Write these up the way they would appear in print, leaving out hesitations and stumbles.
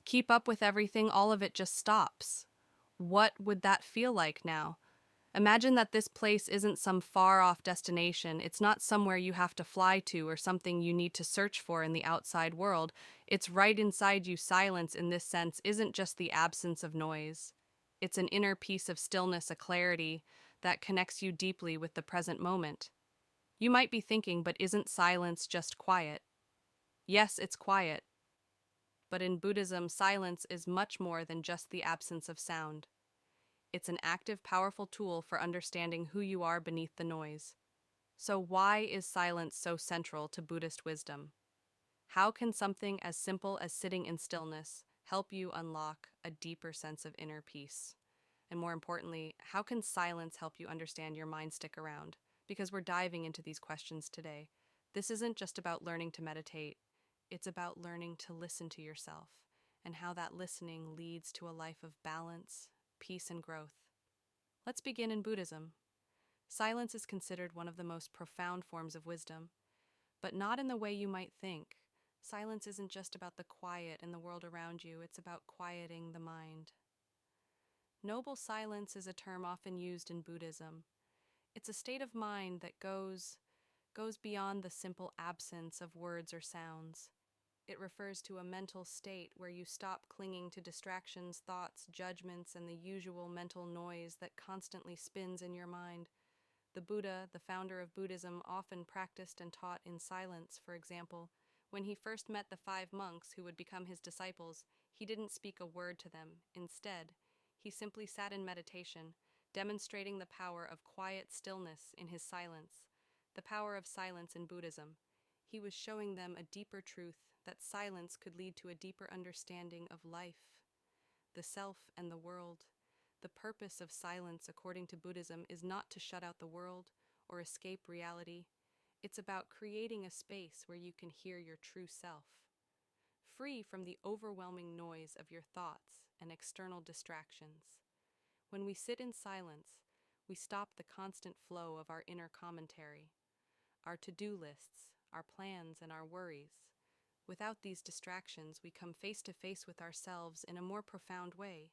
keep up with everything, all of it just stops. What would that feel like now? Imagine that this place isn't some far off destination. It's not somewhere you have to fly to or something you need to search for in the outside world. It's right inside you. Silence, in this sense, isn't just the absence of noise. It's an inner peace of stillness, a clarity that connects you deeply with the present moment. You might be thinking, but isn't silence just quiet? Yes, it's quiet. But in Buddhism, silence is much more than just the absence of sound. It's an active, powerful tool for understanding who you are beneath the noise. So, why is silence so central to Buddhist wisdom? How can something as simple as sitting in stillness help you unlock a deeper sense of inner peace? And more importantly, how can silence help you understand your mind? Stick around, because we're diving into these questions today. This isn't just about learning to meditate, it's about learning to listen to yourself and how that listening leads to a life of balance, peace, and growth. Let's begin in Buddhism. Silence is considered one of the most profound forms of wisdom, but not in the way you might think. Silence isn't just about the quiet in the world around you, it's about quieting the mind. Noble silence is a term often used in Buddhism. It's a state of mind that goes beyond the simple absence of words or sounds. It refers to a mental state where you stop clinging to distractions, thoughts, judgments, and the usual mental noise that constantly spins in your mind. The Buddha, the founder of Buddhism, often practiced and taught in silence. For example, when he first met the 5 monks who would become his disciples, he didn't speak a word to them. Instead, he simply sat in meditation, demonstrating the power of quiet stillness in his silence, the power of silence in Buddhism. He was showing them a deeper truth, that silence could lead to a deeper understanding of life, the self, and the world. The purpose of silence, according to Buddhism, is not to shut out the world or escape reality. It's about creating a space where you can hear your true self, free from the overwhelming noise of your thoughts and external distractions. When we sit in silence, we stop the constant flow of our inner commentary, our to-do lists, our plans, and our worries. Without these distractions, we come face to face with ourselves in a more profound way.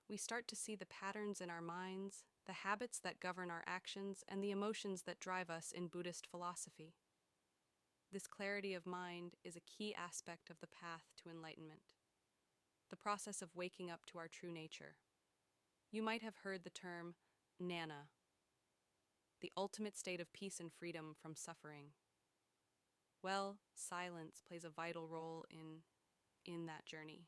We start to see the patterns in our minds, the habits that govern our actions, and the emotions that drive us in Buddhist philosophy. This clarity of mind is a key aspect of the path to enlightenment, the process of waking up to our true nature. You might have heard the term nana, the ultimate state of peace and freedom from suffering. Well, silence plays a vital role in that journey.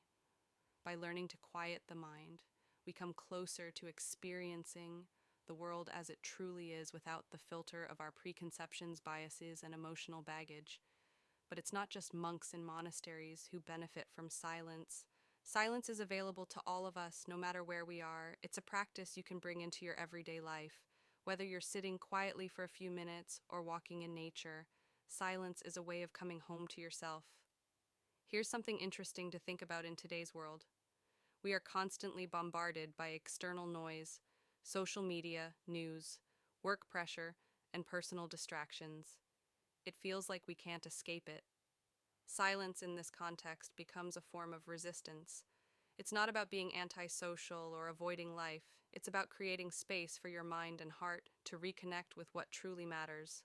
By learning to quiet the mind, we come closer to experiencing the world as it truly is without the filter of our preconceptions, biases, and emotional baggage. But it's not just monks in monasteries who benefit from silence. Silence is available to all of us, no matter where we are. It's a practice you can bring into your everyday life. Whether you're sitting quietly for a few minutes or walking in nature, silence is a way of coming home to yourself. Here's something interesting to think about in today's world. We are constantly bombarded by external noise, social media, news, work pressure, and personal distractions. It feels like we can't escape it. Silence in this context becomes a form of resistance. It's not about being antisocial or avoiding life. It's about creating space for your mind and heart to reconnect with what truly matters.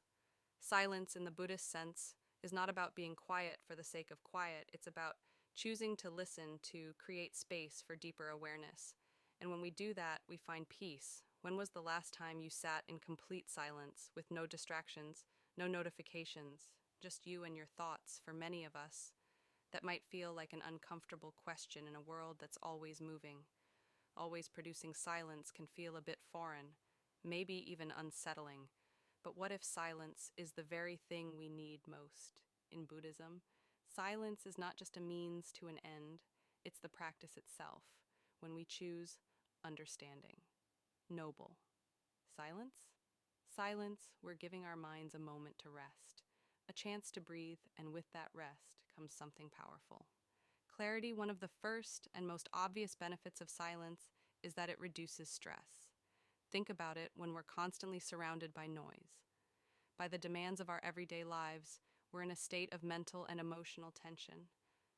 Silence in the Buddhist sense is not about being quiet for the sake of quiet. It's about choosing to listen to create space for deeper awareness. And when we do that, we find peace. When was the last time you sat in complete silence with no distractions, no notifications, just you and your thoughts? For many of us, that might feel like an uncomfortable question in a world that's always moving. Always producing silence can feel a bit foreign, maybe even unsettling. But what if silence is the very thing we need most? In Buddhism, silence is not just a means to an end, it's the practice itself. When we choose understanding. Noble. Silence? Silence, we're giving our minds a moment to rest, a chance to breathe, and with that rest comes something powerful. Clarity, one of the first and most obvious benefits of silence, is that it reduces stress. Think about it when we're constantly surrounded by noise. By the demands of our everyday lives, we're in a state of mental and emotional tension.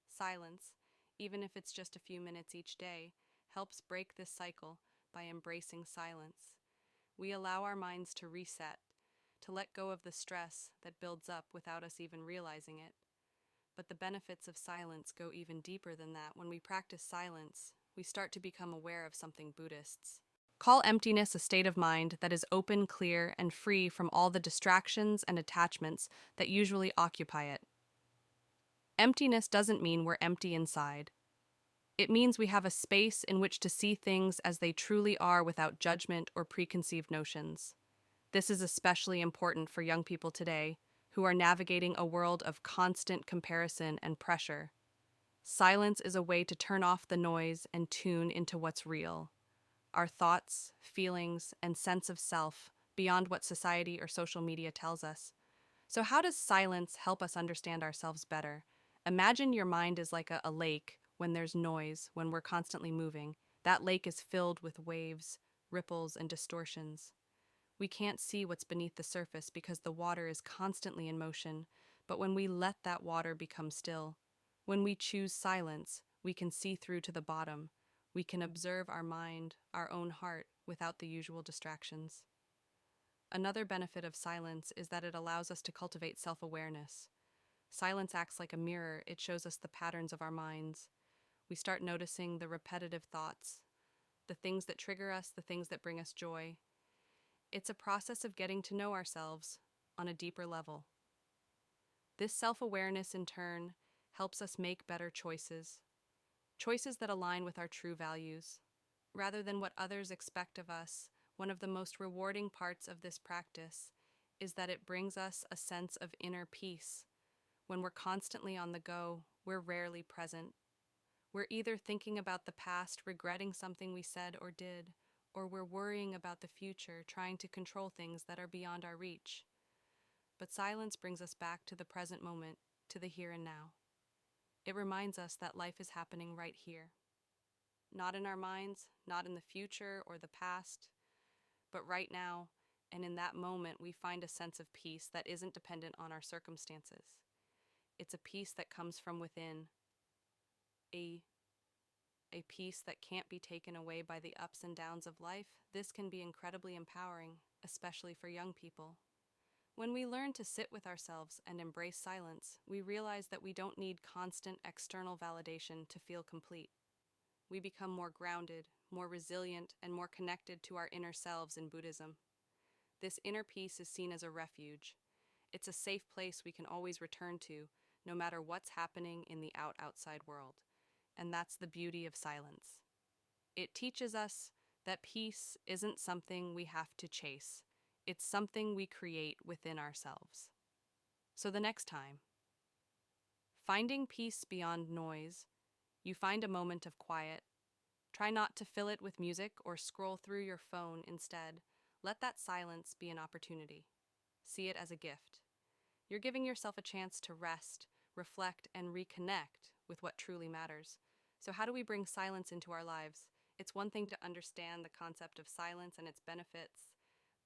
Silence, even if it's just a few minutes each day, helps break this cycle by embracing silence. We allow our minds to reset, to let go of the stress that builds up without us even realizing it. But the benefits of silence go even deeper than that. When we practice silence, we start to become aware of something Buddhists call emptiness, a state of mind that is open, clear, and free from all the distractions and attachments that usually occupy it. Emptiness doesn't mean we're empty inside. It means we have a space in which to see things as they truly are without judgment or preconceived notions. This is especially important for young people today who are navigating a world of constant comparison and pressure. Silence is a way to turn off the noise and tune into what's real. Our thoughts, feelings, and sense of self beyond what society or social media tells us. So, how does silence help us understand ourselves better? Imagine your mind is like a lake when there's noise, when we're constantly moving. That lake is filled with waves, ripples, and distortions. We can't see what's beneath the surface because the water is constantly in motion, but when we let that water become still, when we choose silence, we can see through to the bottom. We can observe our mind, our own heart, without the usual distractions. Another benefit of silence is that it allows us to cultivate self-awareness. Silence acts like a mirror. It shows us the patterns of our minds. We start noticing the repetitive thoughts, the things that trigger us, the things that bring us joy. It's a process of getting to know ourselves on a deeper level. This self-awareness, in turn, helps us make better choices, choices that align with our true values. Rather than what others expect of us, one of the most rewarding parts of this practice is that it brings us a sense of inner peace. When we're constantly on the go, we're rarely present. We're either thinking about the past, regretting something we said or did, or we're worrying about the future, trying to control things that are beyond our reach. But silence brings us back to the present moment, to the here and now. It reminds us that life is happening right here. Not in our minds, not in the future or the past, but right now, and in that moment we find a sense of peace that isn't dependent on our circumstances. It's a peace that comes from within, a peace that can't be taken away by the ups and downs of life. This can be incredibly empowering, especially for young people. When we learn to sit with ourselves and embrace silence, we realize that we don't need constant external validation to feel complete. We become more grounded, more resilient, and more connected to our inner selves in Buddhism. This inner peace is seen as a refuge. It's a safe place we can always return to, no matter what's happening in the outside world. And that's the beauty of silence. It teaches us that peace isn't something we have to chase. It's something we create within ourselves. So the next time, finding peace beyond noise, you find a moment of quiet. Try not to fill it with music or scroll through your phone instead. Let that silence be an opportunity. See it as a gift. You're giving yourself a chance to rest, reflect, and reconnect with what truly matters. So how do we bring silence into our lives? It's one thing to understand the concept of silence and its benefits,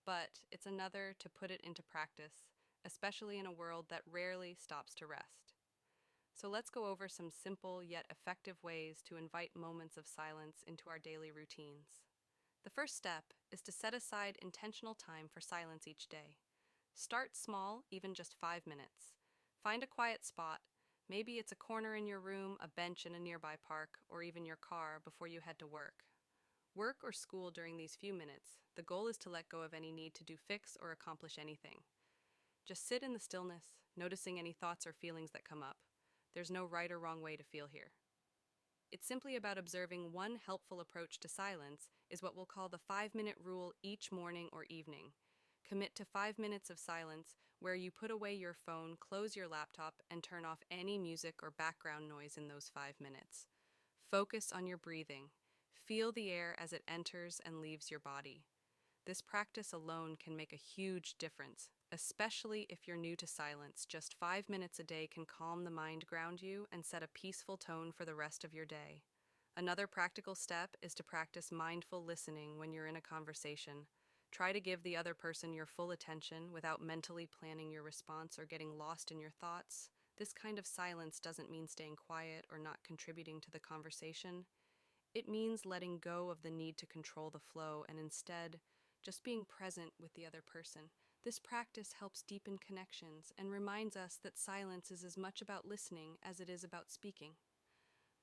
but it's another to put it into practice, especially in a world that rarely stops to rest. So let's go over some simple yet effective ways to invite moments of silence into our daily routines. The first step is to set aside intentional time for silence each day. Start small, even just 5 minutes. Find a quiet spot. Maybe it's a corner in your room, a bench in a nearby park, or even your car before you head to work. Work or school during these few minutes. The goal is to let go of any need to fix or accomplish anything. Just sit in the stillness, noticing any thoughts or feelings that come up. There's no right or wrong way to feel here. It's simply about observing. One helpful approach to silence is what we'll call the 5-minute rule each morning or evening. Commit to 5 minutes of silence where you put away your phone, close your laptop, and turn off any music or background noise in those 5 minutes. Focus on your breathing. Feel the air as it enters and leaves your body. This practice alone can make a huge difference, especially if you're new to silence. Just 5 minutes a day can calm the mind, ground you, and set a peaceful tone for the rest of your day. Another practical step is to practice mindful listening when you're in a conversation. Try to give the other person your full attention without mentally planning your response or getting lost in your thoughts. This kind of silence doesn't mean staying quiet or not contributing to the conversation. It means letting go of the need to control the flow and instead just being present with the other person. This practice helps deepen connections and reminds us that silence is as much about listening as it is about speaking.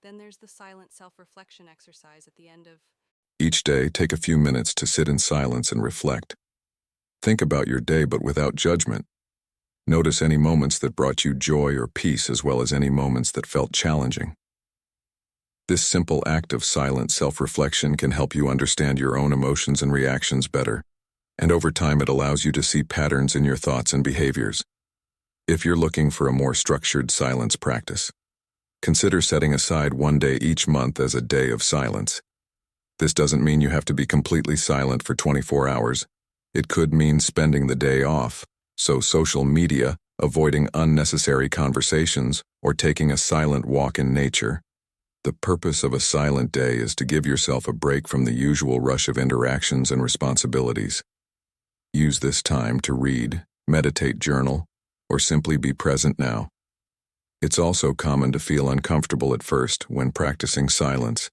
Then there's the silent self-reflection exercise at the end of Each day, take a few minutes to sit in silence and reflect. Think about your day but without judgment. Notice any moments that brought you joy or peace as well as any moments that felt challenging. This simple act of silent self-reflection can help you understand your own emotions and reactions better, and over time it allows you to see patterns in your thoughts and behaviors. If you're looking for a more structured silence practice, consider setting aside one day each month as a day of silence. This doesn't mean you have to be completely silent for 24 hours. It could mean spending the day off, so social media, avoiding unnecessary conversations, or taking a silent walk in nature. The purpose of a silent day is to give yourself a break from the usual rush of interactions and responsibilities. Use this time to read, meditate, journal, or simply be present now. It's also common to feel uncomfortable at first when practicing silence,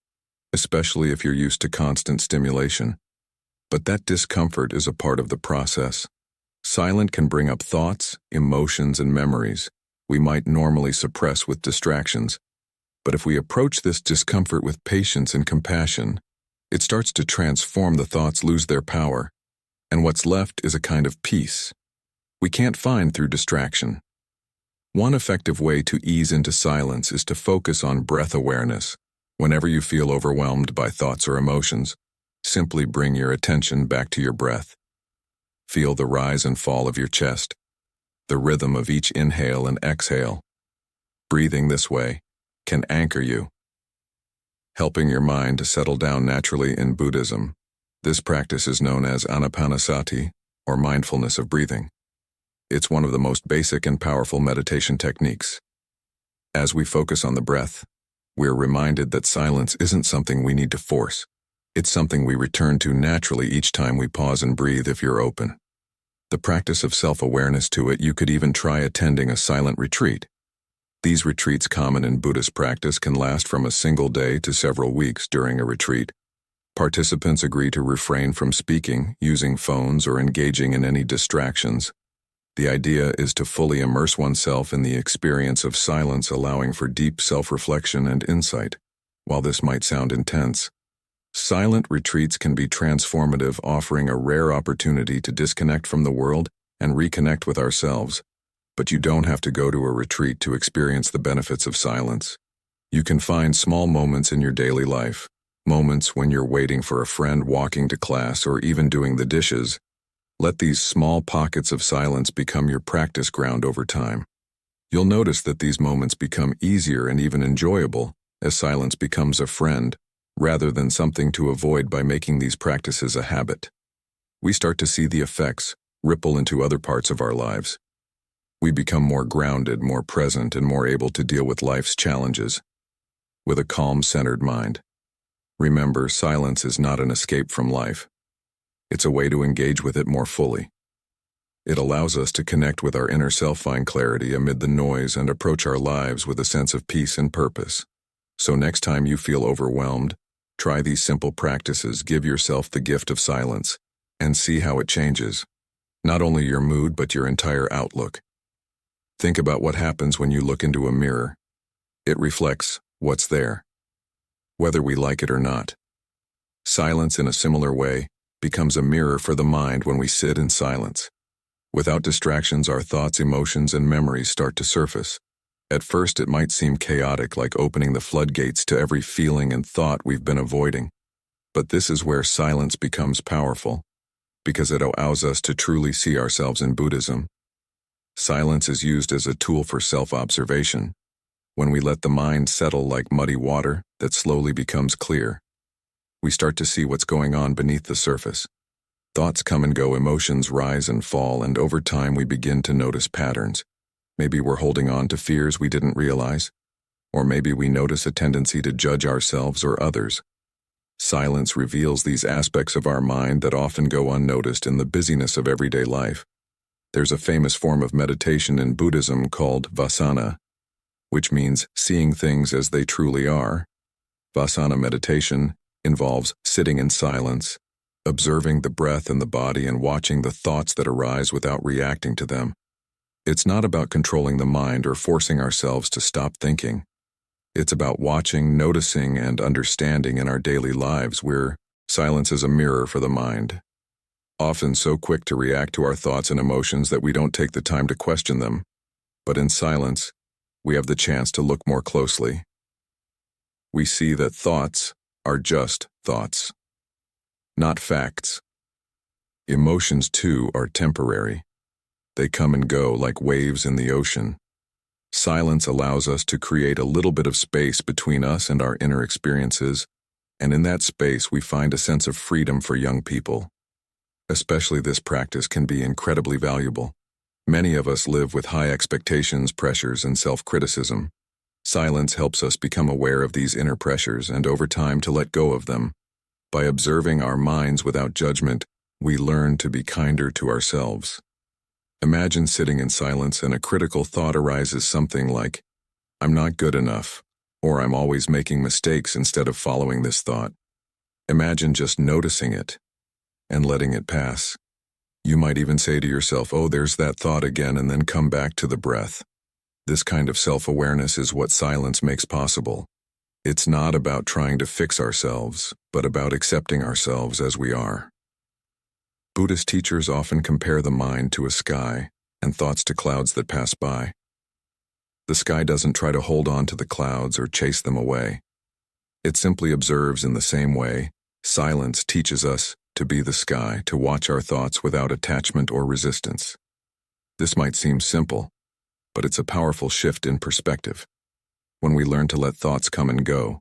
especially if you're used to constant stimulation. But that discomfort is a part of the process. Silence can bring up thoughts, emotions, and memories we might normally suppress with distractions. But if we approach this discomfort with patience and compassion, it starts to transform. The thoughts lose their power, and what's left is a kind of peace we can't find through distraction. One effective way to ease into silence is to focus on breath awareness. Whenever you feel overwhelmed by thoughts or emotions, simply bring your attention back to your breath. Feel the rise and fall of your chest, the rhythm of each inhale and exhale. Breathing this way can anchor you, helping your mind to settle down naturally. In Buddhism, this practice is known as anapanasati, or mindfulness of breathing. It's one of the most basic and powerful meditation techniques. As we focus on the breath, we're reminded that silence isn't something we need to force. It's something we return to naturally each time we pause and breathe. If you're open the practice of self-awareness to it, you could even try attending a silent retreat. These retreats, common in Buddhist practice, can last from a single day to several weeks. During a retreat, participants agree to refrain from speaking, using phones, or engaging in any distractions. The idea is to fully immerse oneself in the experience of silence, allowing for deep self-reflection and insight. While this might sound intense, silent retreats can be transformative, offering a rare opportunity to disconnect from the world and reconnect with ourselves. But you don't have to go to a retreat to experience the benefits of silence. You can find small moments in your daily life, moments when you're waiting for a friend, walking to class, or even doing the dishes. Let these small pockets of silence become your practice ground over time. You'll notice that these moments become easier and even enjoyable as silence becomes a friend, rather than something to avoid. By making these practices a habit, we start to see the effects ripple into other parts of our lives. We become more grounded, more present, and more able to deal with life's challenges with a calm, centered mind. Remember, silence is not an escape from life. It's a way to engage with it more fully. It allows us to connect with our inner self, find clarity amid the noise, and approach our lives with a sense of peace and purpose. So next time you feel overwhelmed, try these simple practices. Give yourself the gift of silence and see how it changes not only your mood but your entire outlook. Think about what happens when you look into a mirror. It reflects what's there, whether we like it or not. Silence, in a similar way, becomes a mirror for the mind. When we sit in silence, without distractions, our thoughts, emotions, and memories start to surface. At first, it might seem chaotic, like opening the floodgates to every feeling and thought we've been avoiding. But this is where silence becomes powerful, because it allows us to truly see ourselves. In Buddhism, silence is used as a tool for self-observation. When we let the mind settle like muddy water that slowly becomes clear, we start to see what's going on beneath the surface. Thoughts come and go, emotions rise and fall, and over time we begin to notice patterns. Maybe we're holding on to fears we didn't realize, or maybe we notice a tendency to judge ourselves or others. Silence reveals these aspects of our mind that often go unnoticed in the busyness of everyday life. There's a famous form of meditation in Buddhism called Vipassana, which means seeing things as they truly are. Vipassana meditation involves sitting in silence, observing the breath and the body and watching the thoughts that arise without reacting to them. It's not about controlling the mind or forcing ourselves to stop thinking. It's about watching, noticing, and understanding in our daily lives where silence is a mirror for the mind. Often so quick to react to our thoughts and emotions that we don't take the time to question them. But in silence, we have the chance to look more closely. We see that thoughts are just thoughts, not facts. Emotions, too, are temporary. They come and go like waves in the ocean. Silence allows us to create a little bit of space between us and our inner experiences, and in that space we find a sense of freedom for young people. Especially this practice can be incredibly valuable. Many of us live with high expectations, pressures, and self-criticism. Silence helps us become aware of these inner pressures and over time to let go of them. By observing our minds without judgment, we learn to be kinder to ourselves. Imagine sitting in silence and a critical thought arises, something like, "I'm not good enough," or "I'm always making mistakes," instead of following this thought. Imagine just noticing it and letting it pass. You might even say to yourself, "Oh, there's that thought again," and then come back to the breath. This kind of self-awareness is what silence makes possible. It's not about trying to fix ourselves, but about accepting ourselves as we are. Buddhist teachers often compare the mind to a sky and thoughts to clouds that pass by. The sky doesn't try to hold on to the clouds or chase them away. It simply observes in the same way. Silence teaches us to be the sky, to watch our thoughts without attachment or resistance. This might seem simple, but it's a powerful shift in perspective. When we learn to let thoughts come and go,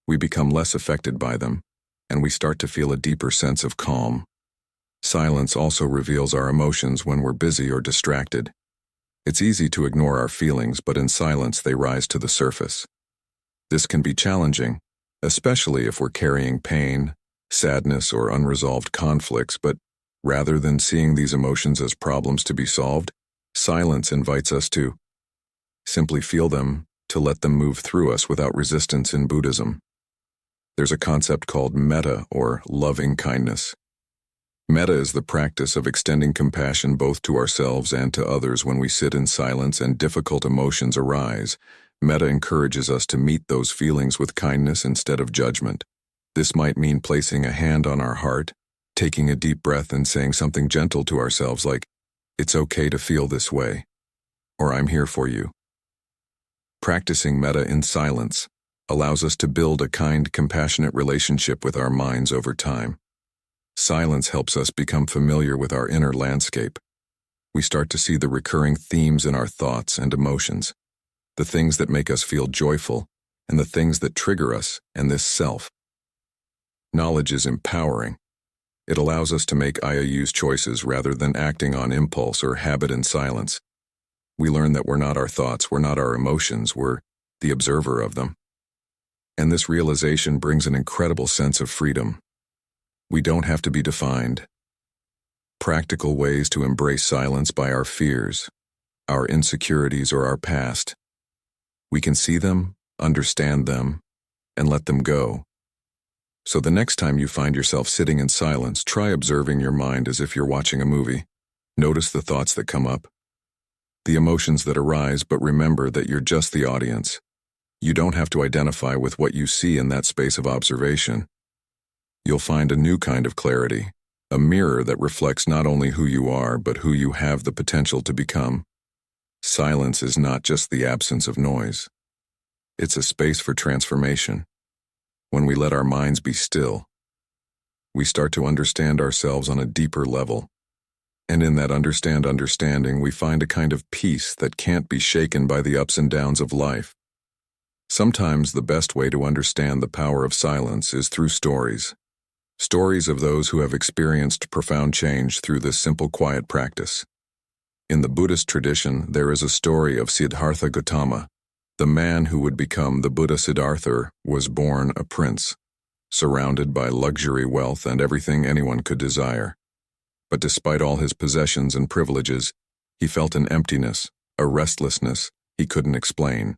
we become less affected by them, and we start to feel a deeper sense of calm. Silence also reveals our emotions when we're busy or distracted. It's easy to ignore our feelings, but in silence they rise to the surface. This can be challenging, especially if we're carrying pain, sadness, or unresolved conflicts, but rather than seeing these emotions as problems to be solved, silence invites us to simply feel them, to let them move through us without resistance. In Buddhism, there's a concept called metta, or loving kindness. Metta is the practice of extending compassion both to ourselves and to others. When we sit in silence and difficult emotions arise, metta encourages us to meet those feelings with kindness instead of judgment. This might mean placing a hand on our heart, taking a deep breath and saying something gentle to ourselves like, "It's okay to feel this way," or "I'm here for you." Practicing metta in silence allows us to build a kind, compassionate relationship with our minds over time. Silence helps us become familiar with our inner landscape. We start to see the recurring themes in our thoughts and emotions, the things that make us feel joyful, and the things that trigger us, and this self. Knowledge is empowering. It allows us to make IOU's choices rather than acting on impulse or habit in silence. We learn that we're not our thoughts, we're not our emotions, we're the observer of them. And this realization brings an incredible sense of freedom. We don't have to be defined. Practical ways to embrace silence by our fears, our insecurities, or our past. We can see them, understand them, and let them go. So the next time you find yourself sitting in silence, try observing your mind as if you're watching a movie. Notice the thoughts that come up, the emotions that arise, but remember that you're just the audience. You don't have to identify with what you see in that space of observation. You'll find a new kind of clarity, a mirror that reflects not only who you are, but who you have the potential to become. Silence is not just the absence of noise. It's a space for transformation. When we let our minds be still, we start to understand ourselves on a deeper level. And in that understanding, we find a kind of peace that can't be shaken by the ups and downs of life. Sometimes the best way to understand the power of silence is through stories. Stories of those who have experienced profound change through this simple, quiet practice. In the Buddhist tradition, there is a story of Siddhartha Gautama. The man who would become the Buddha Siddhartha was born a prince, surrounded by luxury, wealth, and everything anyone could desire. But despite all his possessions and privileges, he felt an emptiness, a restlessness he couldn't explain.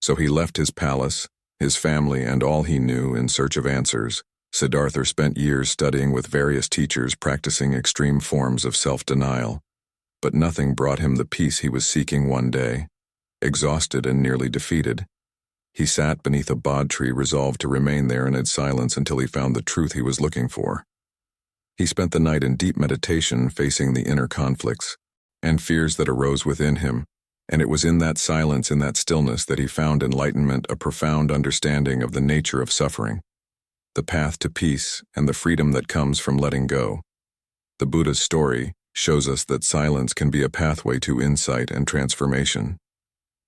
So he left his palace, his family, and all he knew in search of answers. Siddhartha spent years studying with various teachers, practicing extreme forms of self-denial. But nothing brought him the peace he was seeking one day. Exhausted and nearly defeated, he sat beneath a bod tree, resolved to remain there in its silence until he found the truth he was looking for. He spent the night in deep meditation, facing the inner conflicts and fears that arose within him, and it was in that silence, in that stillness, that he found enlightenment, a profound understanding of the nature of suffering, the path to peace, and the freedom that comes from letting go. The Buddha's story shows us that silence can be a pathway to insight and transformation.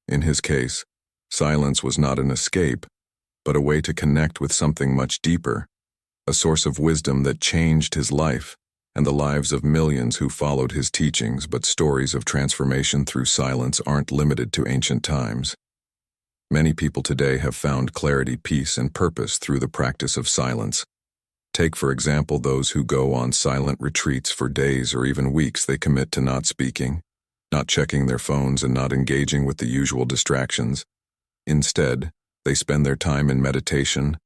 In his case, silence was not an escape, but a way to connect with something much deeper, a source of wisdom that changed his life and the lives of millions who followed his teachings. But stories of transformation through silence aren't limited to ancient times. Many people today have found clarity, peace, and purpose through the practice of silence. Take, for example, those who go on silent retreats for days or even weeks. They commit to not speaking, not checking their phones, and not engaging with the usual distractions. Instead, they spend their time in meditation,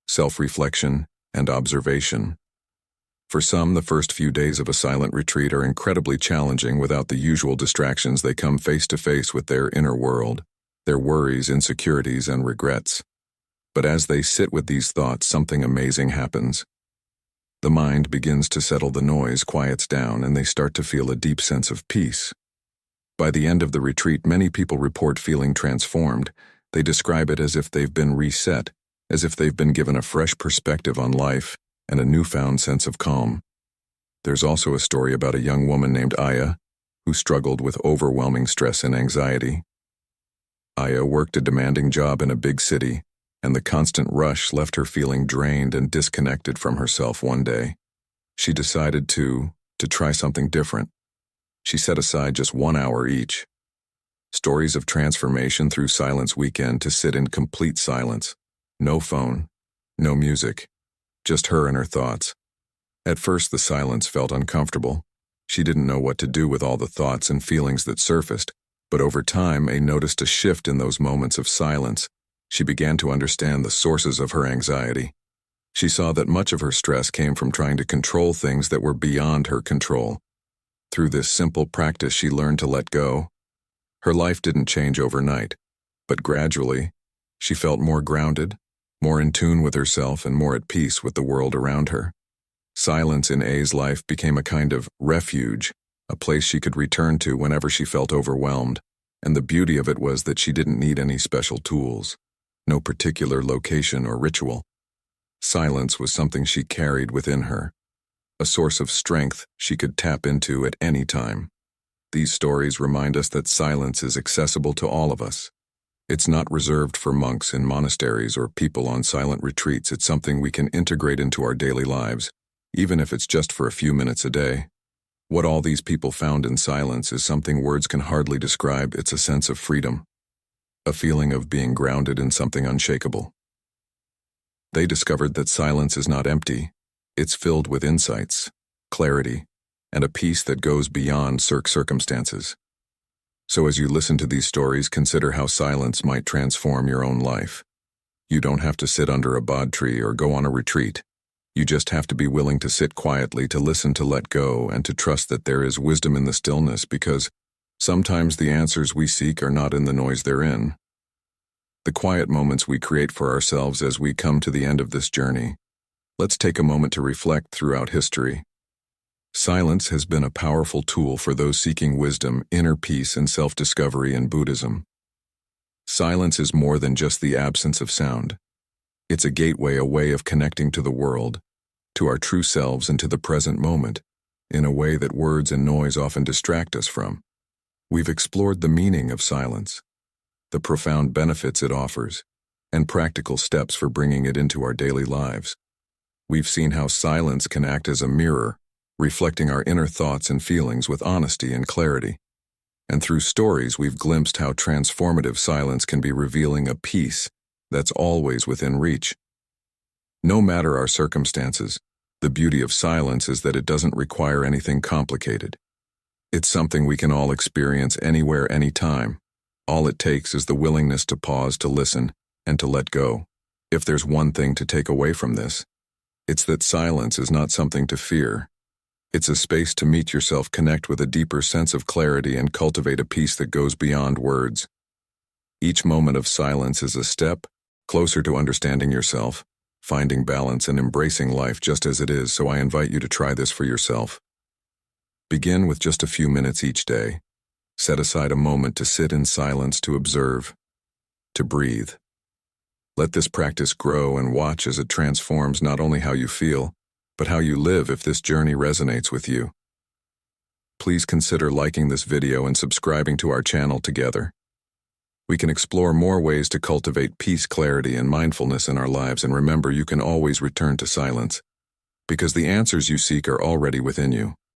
self-reflection, and observation. For some, the first few days of a silent retreat are incredibly challenging. Without the usual distractions, they come face to face with their inner world, their worries, insecurities, and regrets. But as they sit with these thoughts, something amazing happens. The mind begins to settle, the noise quiets down, and they start to feel a deep sense of peace. By the end of the retreat, many people report feeling transformed. They describe it as if they've been reset, as if they've been given a fresh perspective on life and a newfound sense of calm. There's also a story about a young woman named Aya, who struggled with overwhelming stress and anxiety. Aya worked a demanding job in a big city, and the constant rush left her feeling drained and disconnected from herself. One day, she decided to try something different. She set aside just 1 hour each. Stories of transformation through silence weekend to sit in complete silence. No phone, no music, just her and her thoughts. At first, the silence felt uncomfortable. She didn't know what to do with all the thoughts and feelings that surfaced, but over time, Aya noticed a shift in those moments of silence. She began to understand the sources of her anxiety. She saw that much of her stress came from trying to control things that were beyond her control. Through this simple practice, she learned to let go. Her life didn't change overnight, but gradually, she felt more grounded, more in tune with herself, and more at peace with the world around her. Silence in Aya's life became a kind of refuge, a place she could return to whenever she felt overwhelmed, and the beauty of it was that she didn't need any special tools, no particular location or ritual. Silence was something she carried within her, a source of strength she could tap into at any time. These stories remind us that silence is accessible to all of us. It's not reserved for monks in monasteries or people on silent retreats. It's something we can integrate into our daily lives, even if it's just for a few minutes a day. What all these people found in silence is something words can hardly describe. It's a sense of freedom, a feeling of being grounded in something unshakable. They discovered that silence is not empty. It's filled with insights, clarity, and a peace that goes beyond circumstances. So as you listen to these stories, consider how silence might transform your own life. You don't have to sit under a bod tree or go on a retreat. You just have to be willing to sit quietly, to listen, to let go, and to trust that there is wisdom in the stillness, because sometimes the answers we seek are not in the noise they're in. The quiet moments we create for ourselves as we come to the end of this journey. Let's take a moment to reflect. Throughout history, silence has been a powerful tool for those seeking wisdom, inner peace, and self-discovery. In Buddhism, silence is more than just the absence of sound. It's a gateway, a way of connecting to the world, to our true selves, and to the present moment, in a way that words and noise often distract us from. We've explored the meaning of silence, the profound benefits it offers, and practical steps for bringing it into our daily lives. We've seen how silence can act as a mirror, reflecting our inner thoughts and feelings with honesty and clarity. And through stories, we've glimpsed how transformative silence can be, revealing a peace that's always within reach. No matter our circumstances, the beauty of silence is that it doesn't require anything complicated. It's something we can all experience anywhere, anytime, All it takes is the willingness to pause, to listen, and to let go. If there's one thing to take away from this, it's that silence is not something to fear. It's a space to meet yourself, connect with a deeper sense of clarity, and cultivate a peace that goes beyond words. Each moment of silence is a step closer to understanding yourself, finding balance, and embracing life just as it is, so I invite you to try this for yourself. Begin with just a few minutes each day. Set aside a moment to sit in silence, to observe, to breathe. Let this practice grow and watch as it transforms not only how you feel, but how you live. If this journey resonates with you, please consider liking this video and subscribing to our channel. Together, we can explore more ways to cultivate peace, clarity, and mindfulness in our lives. And remember, you can always return to silence, because the answers you seek are already within you.